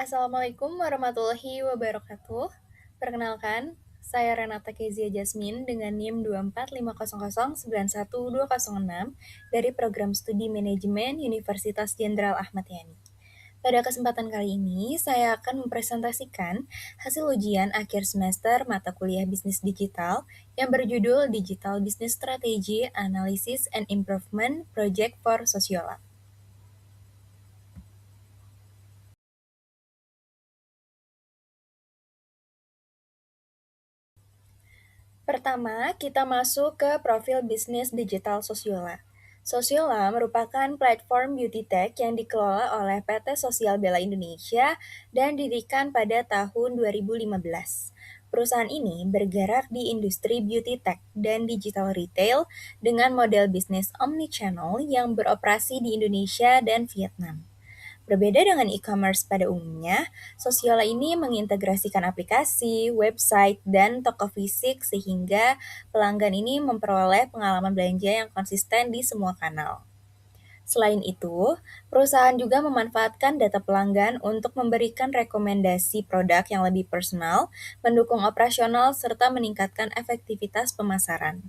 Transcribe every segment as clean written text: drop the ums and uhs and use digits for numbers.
Assalamualaikum warahmatullahi wabarakatuh. Perkenalkan, saya Renata Kezia Jasmine dengan NIM 24500912006 dari Program Studi Manajemen Universitas Jenderal Ahmad Yani. Pada kesempatan kali ini, saya akan mempresentasikan hasil ujian akhir semester mata kuliah Bisnis Digital yang berjudul Digital Business Strategy Analysis and Improvement Project for Sociolab. Pertama, kita masuk ke profil bisnis digital Sosiola. Sosiola merupakan platform beauty tech yang dikelola oleh PT Sosial Bella Indonesia dan didirikan pada tahun 2015. Perusahaan ini bergerak di industri beauty tech dan digital retail dengan model bisnis omnichannel yang beroperasi di Indonesia dan Vietnam. Berbeda dengan e-commerce pada umumnya, Sosiola ini mengintegrasikan aplikasi, website, dan toko fisik sehingga pelanggan ini memperoleh pengalaman belanja yang konsisten di semua kanal. Selain itu, perusahaan juga memanfaatkan data pelanggan untuk memberikan rekomendasi produk yang lebih personal, mendukung operasional, serta meningkatkan efektivitas pemasaran.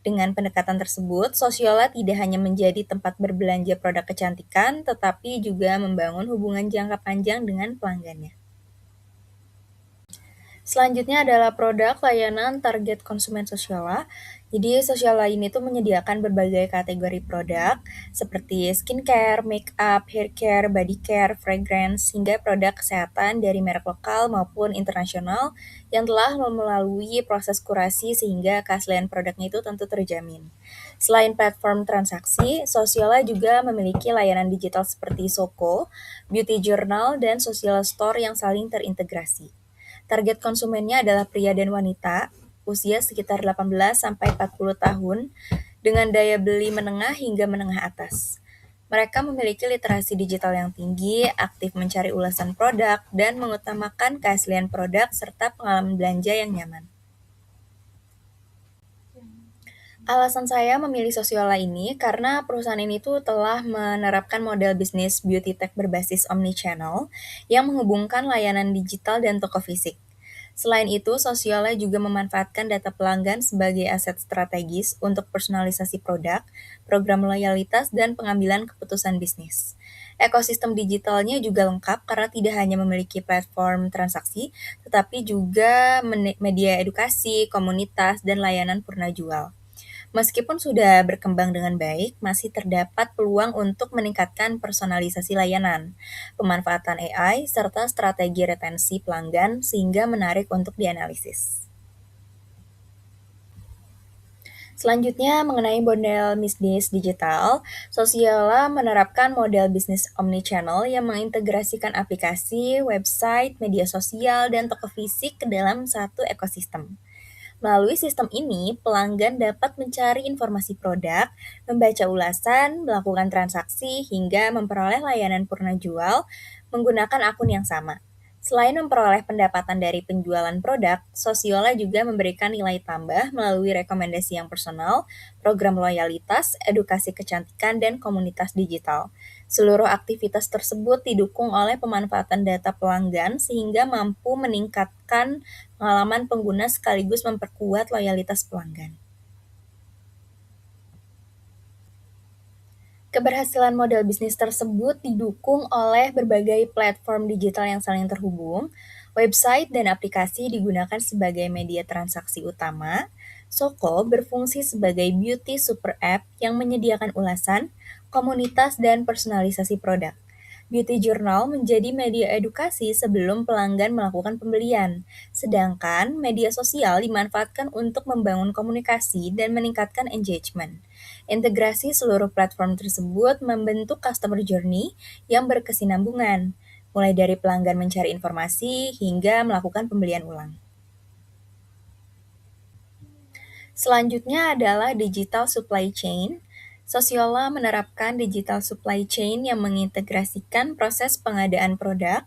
Dengan pendekatan tersebut, Sosiola tidak hanya menjadi tempat berbelanja produk kecantikan, tetapi juga membangun hubungan jangka panjang dengan pelanggannya. Selanjutnya adalah produk layanan target konsumen Sosiola. Jadi Sosiola ini tuh menyediakan berbagai kategori produk seperti skincare, make up, hair care, body care, fragrance, hingga produk kesehatan dari merek lokal maupun internasional yang telah melalui proses kurasi sehingga keaslian produknya itu tentu terjamin. Selain platform transaksi, Sosiola juga memiliki layanan digital seperti Soko, beauty journal, dan social store yang saling terintegrasi. Target konsumennya adalah pria dan wanita, usia sekitar 18 sampai 40 tahun, dengan daya beli menengah hingga menengah atas. Mereka memiliki literasi digital yang tinggi, aktif mencari ulasan produk, dan mengutamakan keaslian produk serta pengalaman belanja yang nyaman. Alasan saya memilih Sosiola ini karena perusahaan ini tuh telah menerapkan model bisnis beauty tech berbasis omnichannel yang menghubungkan layanan digital dan toko fisik. Selain itu, Sosiola juga memanfaatkan data pelanggan sebagai aset strategis untuk personalisasi produk, program loyalitas, dan pengambilan keputusan bisnis. Ekosistem digitalnya juga lengkap karena tidak hanya memiliki platform transaksi, tetapi juga media edukasi, komunitas, dan layanan purna jual. Meskipun sudah berkembang dengan baik, masih terdapat peluang untuk meningkatkan personalisasi layanan, pemanfaatan AI, serta strategi retensi pelanggan sehingga menarik untuk dianalisis. Selanjutnya mengenai model bisnis digital, Sosiala menerapkan model bisnis omnichannel yang mengintegrasikan aplikasi, website, media sosial, dan toko fisik ke dalam satu ekosistem. Melalui sistem ini, pelanggan dapat mencari informasi produk, membaca ulasan, melakukan transaksi, hingga memperoleh layanan purna jual menggunakan akun yang sama. Selain memperoleh pendapatan dari penjualan produk, Sosiola juga memberikan nilai tambah melalui rekomendasi yang personal, program loyalitas, edukasi kecantikan, dan komunitas digital. Seluruh aktivitas tersebut didukung oleh pemanfaatan data pelanggan sehingga mampu meningkatkan pengalaman pengguna sekaligus memperkuat loyalitas pelanggan. Keberhasilan model bisnis tersebut didukung oleh berbagai platform digital yang saling terhubung, website dan aplikasi digunakan sebagai media transaksi utama, Soko berfungsi sebagai beauty super app yang menyediakan ulasan, komunitas, dan personalisasi produk. Beauty Journal menjadi media edukasi sebelum pelanggan melakukan pembelian, sedangkan media sosial dimanfaatkan untuk membangun komunikasi dan meningkatkan engagement. Integrasi seluruh platform tersebut membentuk customer journey yang berkesinambungan, mulai dari pelanggan mencari informasi hingga melakukan pembelian ulang. Selanjutnya adalah digital supply chain. Sosiola menerapkan digital supply chain yang mengintegrasikan proses pengadaan produk,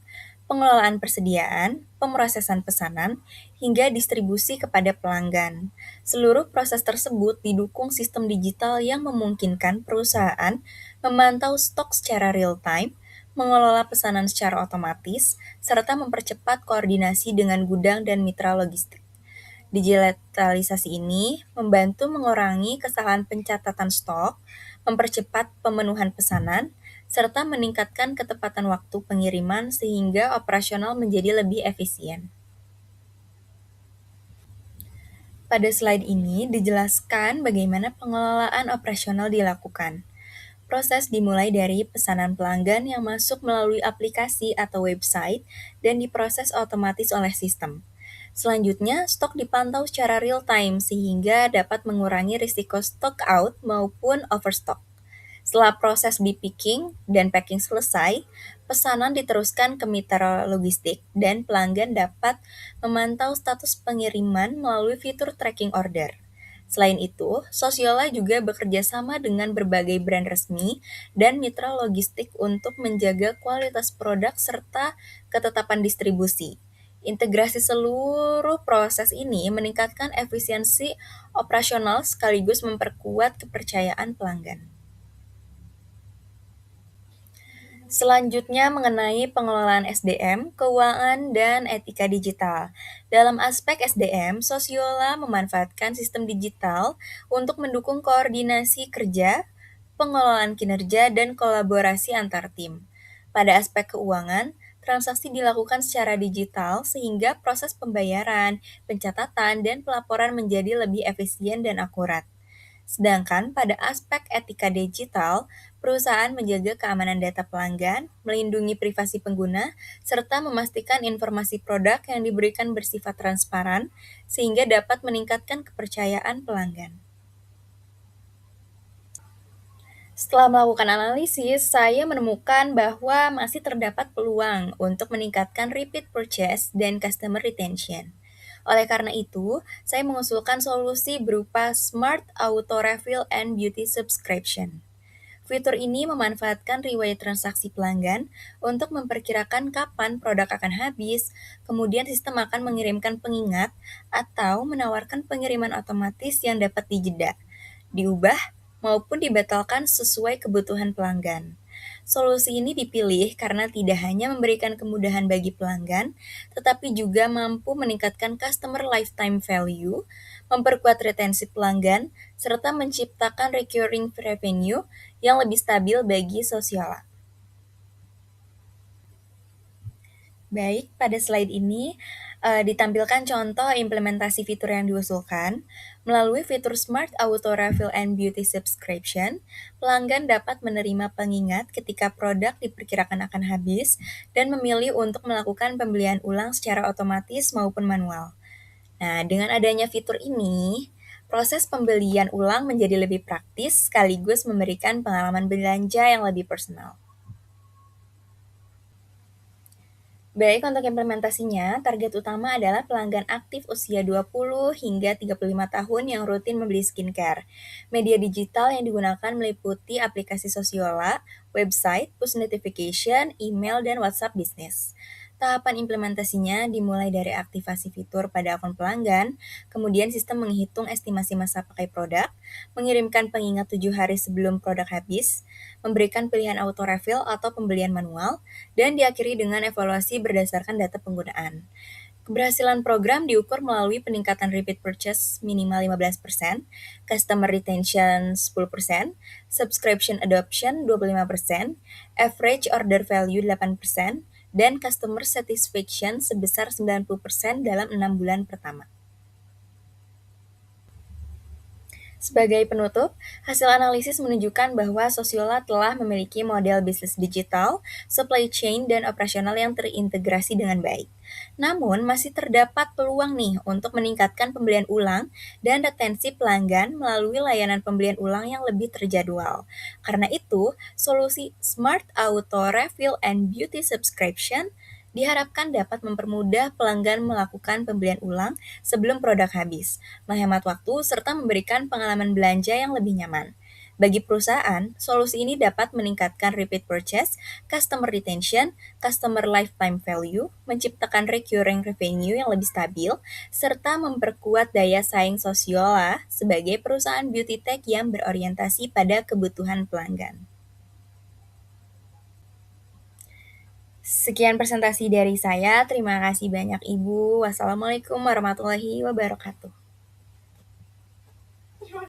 pengelolaan persediaan, pemrosesan pesanan, hingga distribusi kepada pelanggan. Seluruh proses tersebut didukung sistem digital yang memungkinkan perusahaan memantau stok secara real time, mengelola pesanan secara otomatis, serta mempercepat koordinasi dengan gudang dan mitra logistik. Digitalisasi ini membantu mengurangi kesalahan pencatatan stok, mempercepat pemenuhan pesanan, serta meningkatkan ketepatan waktu pengiriman sehingga operasional menjadi lebih efisien. Pada slide ini dijelaskan bagaimana pengelolaan operasional dilakukan. Proses dimulai dari pesanan pelanggan yang masuk melalui aplikasi atau website dan diproses otomatis oleh sistem. Selanjutnya, stok dipantau secara real time sehingga dapat mengurangi risiko stock out maupun overstock. Setelah proses picking dan packing selesai, pesanan diteruskan ke mitra logistik dan pelanggan dapat memantau status pengiriman melalui fitur tracking order. Selain itu, Sosiola juga bekerja sama dengan berbagai brand resmi dan mitra logistik untuk menjaga kualitas produk serta ketetapan distribusi. Integrasi seluruh proses ini meningkatkan efisiensi operasional sekaligus memperkuat kepercayaan pelanggan. Selanjutnya mengenai pengelolaan SDM, keuangan, dan etika digital. Dalam aspek SDM, Sosiola memanfaatkan sistem digital untuk mendukung koordinasi kerja, pengelolaan kinerja, dan kolaborasi antar tim. Pada aspek keuangan, transaksi dilakukan secara digital sehingga proses pembayaran, pencatatan, dan pelaporan menjadi lebih efisien dan akurat. Sedangkan pada aspek etika digital, perusahaan menjaga keamanan data pelanggan, melindungi privasi pengguna, serta memastikan informasi produk yang diberikan bersifat transparan sehingga dapat meningkatkan kepercayaan pelanggan. Setelah melakukan analisis, saya menemukan bahwa masih terdapat peluang untuk meningkatkan repeat purchase dan customer retention. Oleh karena itu, saya mengusulkan solusi berupa Smart Auto Refill and Beauty Subscription. Fitur ini memanfaatkan riwayat transaksi pelanggan untuk memperkirakan kapan produk akan habis, kemudian sistem akan mengirimkan pengingat atau menawarkan pengiriman otomatis yang dapat dijeda, diubah, maupun dibatalkan sesuai kebutuhan pelanggan. Solusi ini dipilih karena tidak hanya memberikan kemudahan bagi pelanggan, tetapi juga mampu meningkatkan customer lifetime value, memperkuat retensi pelanggan, serta menciptakan recurring revenue yang lebih stabil bagi Sosiala. Baik, pada slide ini ditampilkan contoh implementasi fitur yang diusulkan. Melalui fitur Smart Auto Refill and Beauty Subscription, pelanggan dapat menerima pengingat ketika produk diperkirakan akan habis dan memilih untuk melakukan pembelian ulang secara otomatis maupun manual. Nah, dengan adanya fitur ini, proses pembelian ulang menjadi lebih praktis sekaligus memberikan pengalaman belanja yang lebih personal. Baik, untuk implementasinya, target utama adalah pelanggan aktif usia 20 hingga 35 tahun yang rutin membeli skincare. Media digital yang digunakan meliputi aplikasi Sosiola, website, push notification, email, dan WhatsApp bisnis. Tahapan implementasinya dimulai dari aktivasi fitur pada akun pelanggan, kemudian sistem menghitung estimasi masa pakai produk, mengirimkan pengingat 7 hari sebelum produk habis, memberikan pilihan auto refill atau pembelian manual, dan diakhiri dengan evaluasi berdasarkan data penggunaan. Keberhasilan program diukur melalui peningkatan repeat purchase minimal 15%, customer retention 10%, subscription adoption 25%, average order value 8%, dan customer satisfaction sebesar 90% dalam 6 bulan pertama. Sebagai penutup, hasil analisis menunjukkan bahwa Sosiola telah memiliki model bisnis digital, supply chain, dan operasional yang terintegrasi dengan baik. Namun, masih terdapat peluang nih untuk meningkatkan pembelian ulang dan retensi pelanggan melalui layanan pembelian ulang yang lebih terjadwal. Karena itu, solusi Smart Auto Refill and Beauty Subscription diharapkan dapat mempermudah pelanggan melakukan pembelian ulang sebelum produk habis, menghemat waktu, serta memberikan pengalaman belanja yang lebih nyaman. Bagi perusahaan, solusi ini dapat meningkatkan repeat purchase, customer retention, customer lifetime value, menciptakan recurring revenue yang lebih stabil, serta memperkuat daya saing Sosiola sebagai perusahaan beauty tech yang berorientasi pada kebutuhan pelanggan. Sekian presentasi dari saya, terima kasih banyak Ibu. Wassalamualaikum warahmatullahi wabarakatuh.